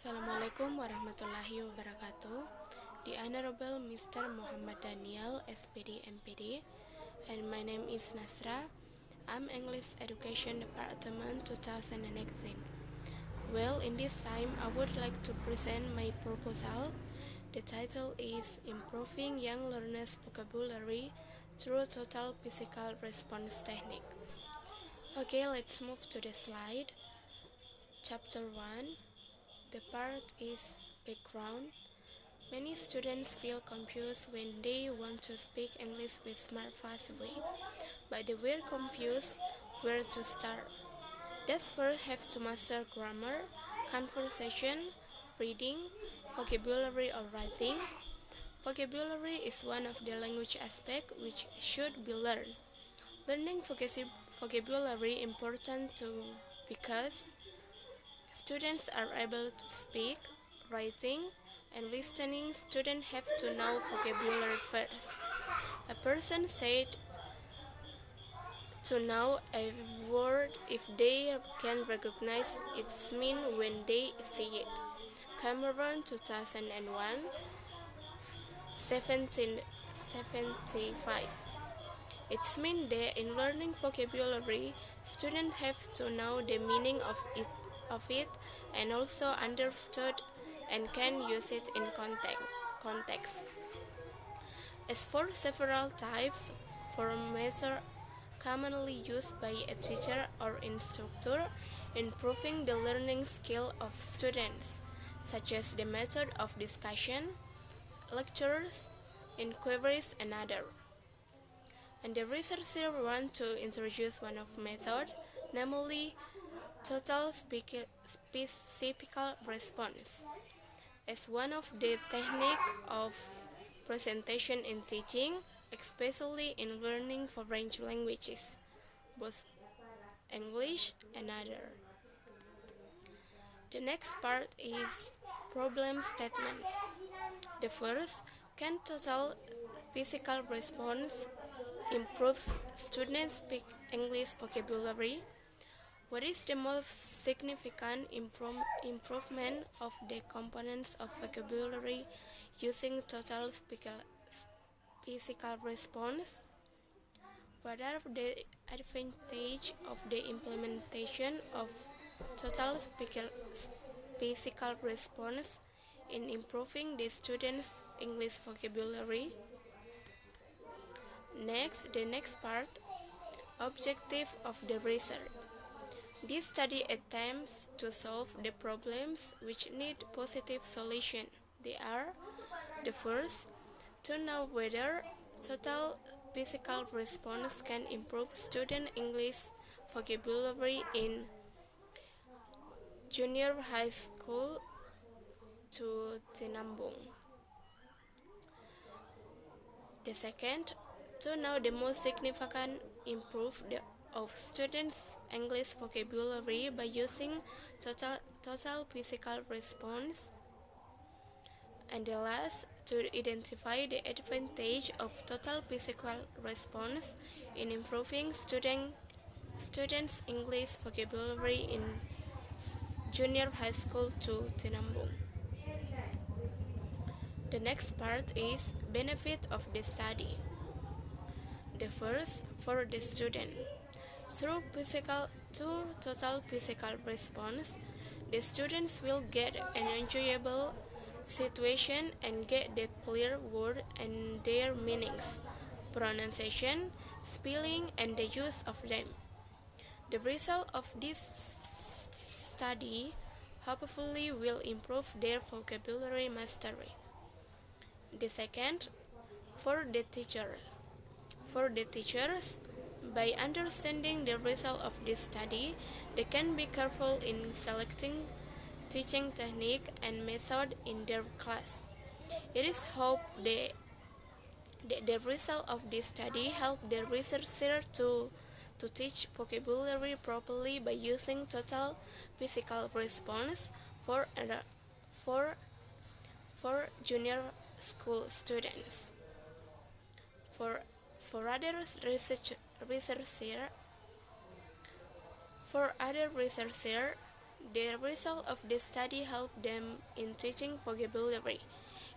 Assalamualaikum warahmatullahi wabarakatuh. The Honorable Mr. Muhammad Daniel, SPD MPD, and my name is Nasra. I'm English Education Department 2018. Well, in this time, I would like to present my proposal. The title is Improving Young Learners' Vocabulary Through Total Physical Response Technique. Okay, let's move to the slide. Chapter 1. The part is background. Many students feel confused when they want to speak English with smart fast way, but they were confused where to start. They first have to master grammar, conversation, reading, vocabulary or writing. Vocabulary is one of the language aspects which should be learned. Learning vocabulary important too because students are able to speak, writing, and listening. Students have to know vocabulary first. A person said to know a word if they can recognize its meaning when they see it. Cameron 2001, 1775. It means that in learning vocabulary, students have to know the meaning of it and also understood and can use it in context. As for several types, for method commonly used by a teacher or instructor, improving the learning skill of students, such as the method of discussion, lectures, inquiries, and other. And the researcher want to introduce one of method, namely total specific response, as one of the technique of presentation in teaching, especially in learning foreign languages, both English and other. The next part is problem statement. The first, can total physical response improve students speak English vocabulary? What is the most significant improvement of the components of vocabulary using total physical response? What are the advantages of the implementation of total physical response in improving the students' English vocabulary? Next, the next part, objective of the research. This study attempts to solve the problems which need positive solution. They are: the first, to know whether total physical response can improve student English vocabulary in junior high school to Tinambung. The second, to know the most significant improvement of students' English vocabulary by using total physical response. And the last, to identify the advantage of total physical response in improving students' English vocabulary in junior high school to Tinambung. The next part is benefit of the study. The first, for the student. Through total physical response, the students will get an enjoyable situation and get the clear word and their meanings, pronunciation, spelling, and the use of them. The result of this study hopefully will improve their vocabulary mastery. The second, for the teacher. For the teachers, by understanding the result of this study, they can be careful in selecting teaching technique and method in their class. It is hoped the result of this study help the researcher to teach vocabulary properly by using total physical response for junior school students. For other researcher, The result of the study helped them in teaching vocabulary.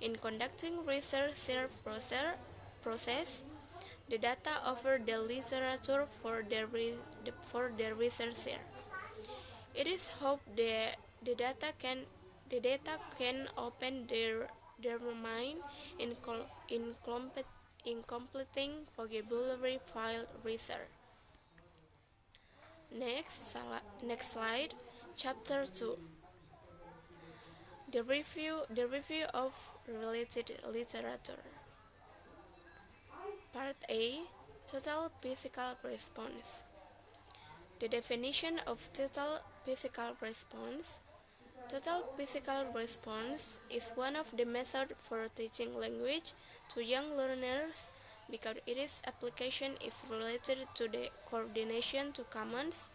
In conducting research process, the data over the literature for the researcher. It is hoped the data can open their mind in completing vocabulary file research. Next slide, chapter 2. The review of related literature. Part A, total physical response. The definition of total physical response. Total physical response is one of the methods for teaching language to young learners because its application is related to the coordination to commands,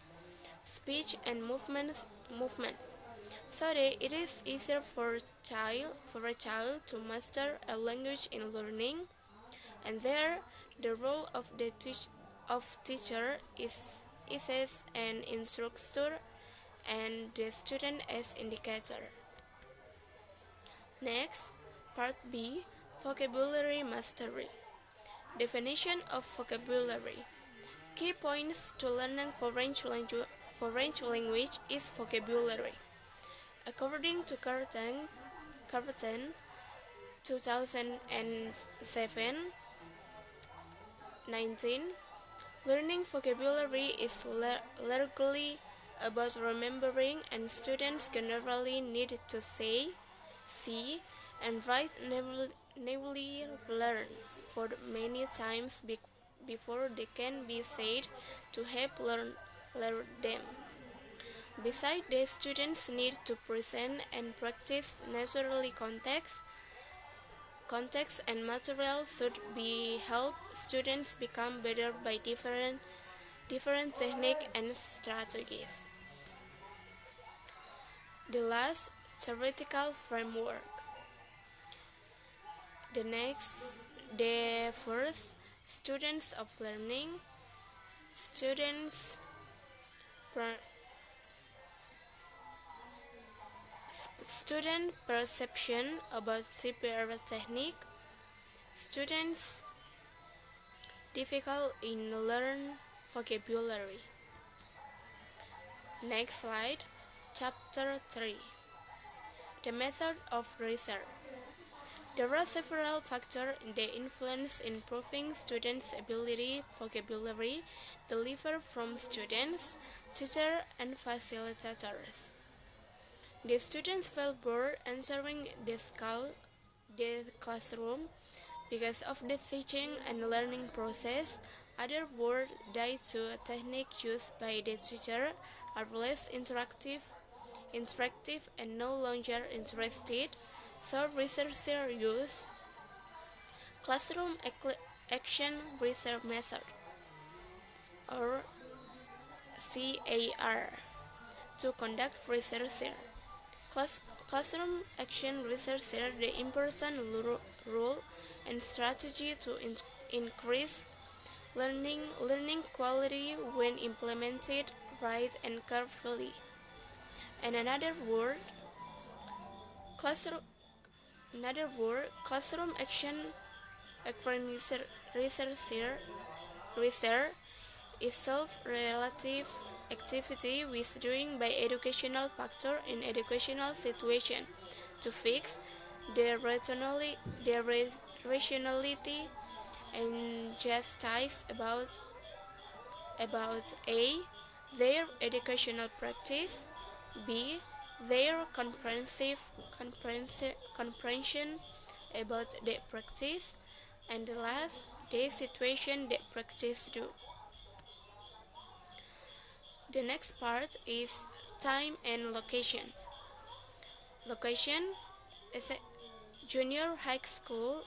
speech, and movements, so that it is easier for a child to master a language in learning. And there, the role of the teacher is as an instructor and the student as indicator. Next, part B, vocabulary mastery. Definition of vocabulary. Key points to learning foreign language is vocabulary. According to Curtin, 2007, 19, learning vocabulary is largely about remembering, and students generally need to say, see, and write naively learn for many times before they can be said to have learned them. Besides, the students need to present and practice naturally context and material should be help students become better by different techniques and strategies. The last, theoretical framework. The first, students of learning. Student perception about superior technique. Students difficult in learn vocabulary. Next slide, chapter 3. The method of research. There are several factors that influence improving students' ability vocabulary delivered from students, teachers, and facilitators. The students feel bored entering the classroom because of the teaching and learning process. Other words due to a technique used by the teacher are less interactive and no longer interested, so researchers use classroom action research method, or CAR, to conduct research. Classroom action research the important role and strategy to increase learning quality when implemented right and carefully. And another word, classroom action research is self-relative activity with doing by educational factor in educational situation to fix the rationality and justice about A, their educational practice, B, their comprehension about the practice, and the last, the situation the practice do. The next part is time and location. Location is a junior high school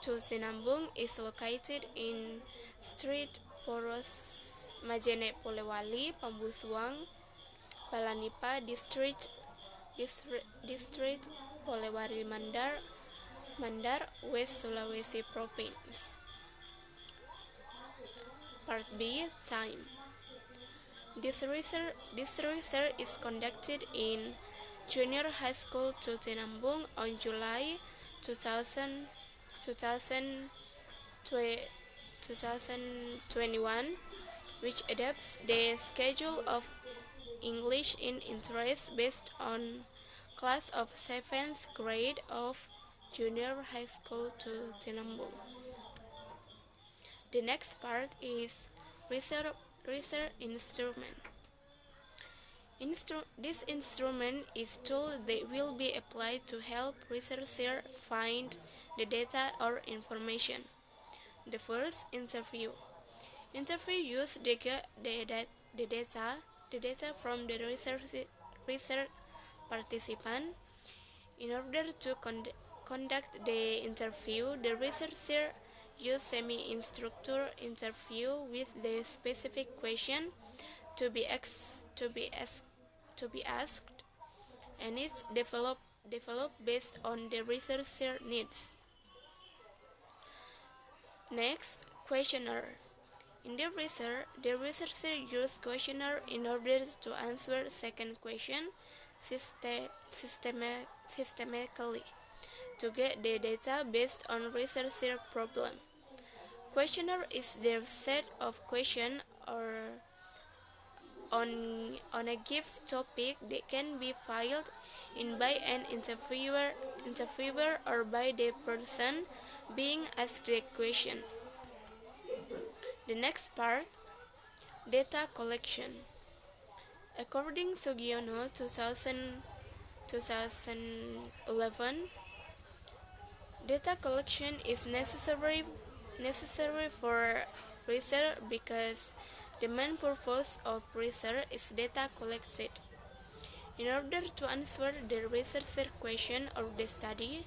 to Sinambung is located in Street Poros Majene Polewali, Pambusuang, Palanipa District Polewali Mandar, West Sulawesi Province. Part B, time. This research is conducted in Junior High School Tutinambung on July 2000, 2021, which adapts the schedule of English in interest based on class of 7th grade of Junior High School Tutinambung. The next part is research instrument. This instrument is tool that will be applied to help researchers find the data or information. The first, interview. Interview use the data from the research participant. In order to conduct the interview, the researcher use semi-structured interview with the specific question to be asked, and it's developed based on the researcher needs. Next, questionnaire. In the researcher used questionnaire in order to answer second question systematically to get the data based on researcher problem. Questionnaire is the set of questions on a given topic that can be filled in by an interviewer or by the person being asked the question. The next part, data collection. According to Sugiono 2011, data collection is necessary for research because the main purpose of research is data collected. In order to answer the researcher question of the study,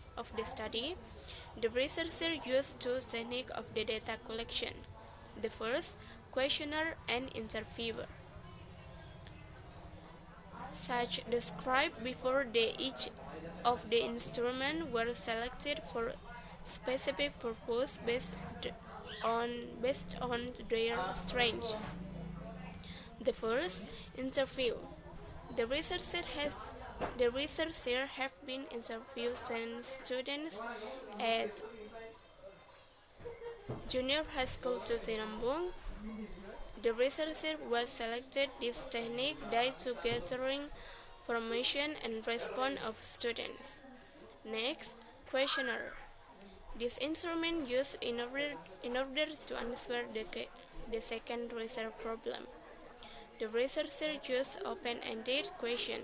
the researcher used two techniques of the data collection. The first, questionnaire and interviewer. Such described before each of the instruments were selected for specific purpose based on their strengths. The first, interview. The researcher have been interviewed 10 students at Junior High School Tutinambung. The researcher was selected this technique due to gathering information and response of students. Next, questionnaire. This instrument used in order to answer the second research problem. The researcher used open-ended question.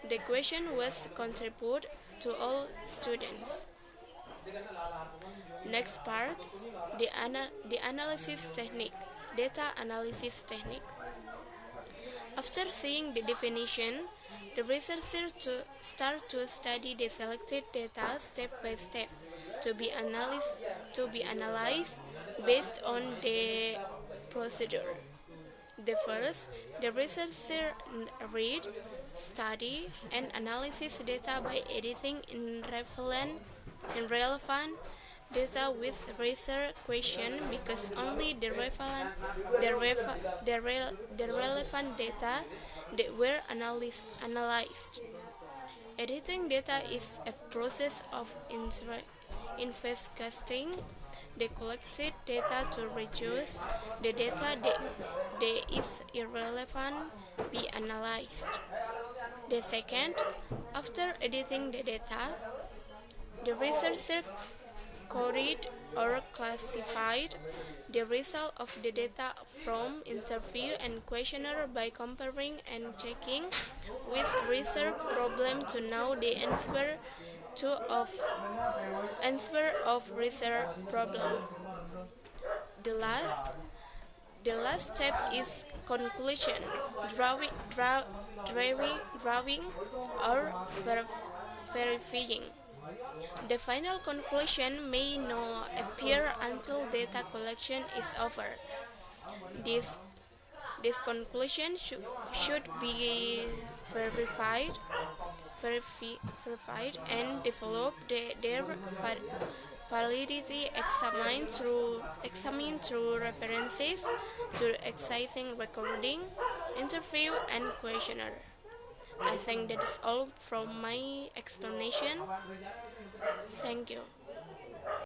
The question was contributed to all students. Next part, the analysis technique, data analysis technique. After seeing the definition, the researcher start to study the selected data step by step to be analyzed based on the procedure. The first, the researcher read, study, and analysis data by editing in relevant data with research question because only the relevant data that were analyzed. Editing data is a process of investigating the collected data to reduce the data that is irrelevant be analyzed. The second, after editing the data, the researcher coded or classified the result of the data from interview and questionnaire by comparing and checking with research problem to know the answer of research problem. The last step is conclusion, drawing or verifying. The final conclusion may not appear until data collection is over. This conclusion should be verified and develop their validity examined through references to existing recording interview and questionnaire. I think that is all from my explanation. Thank you.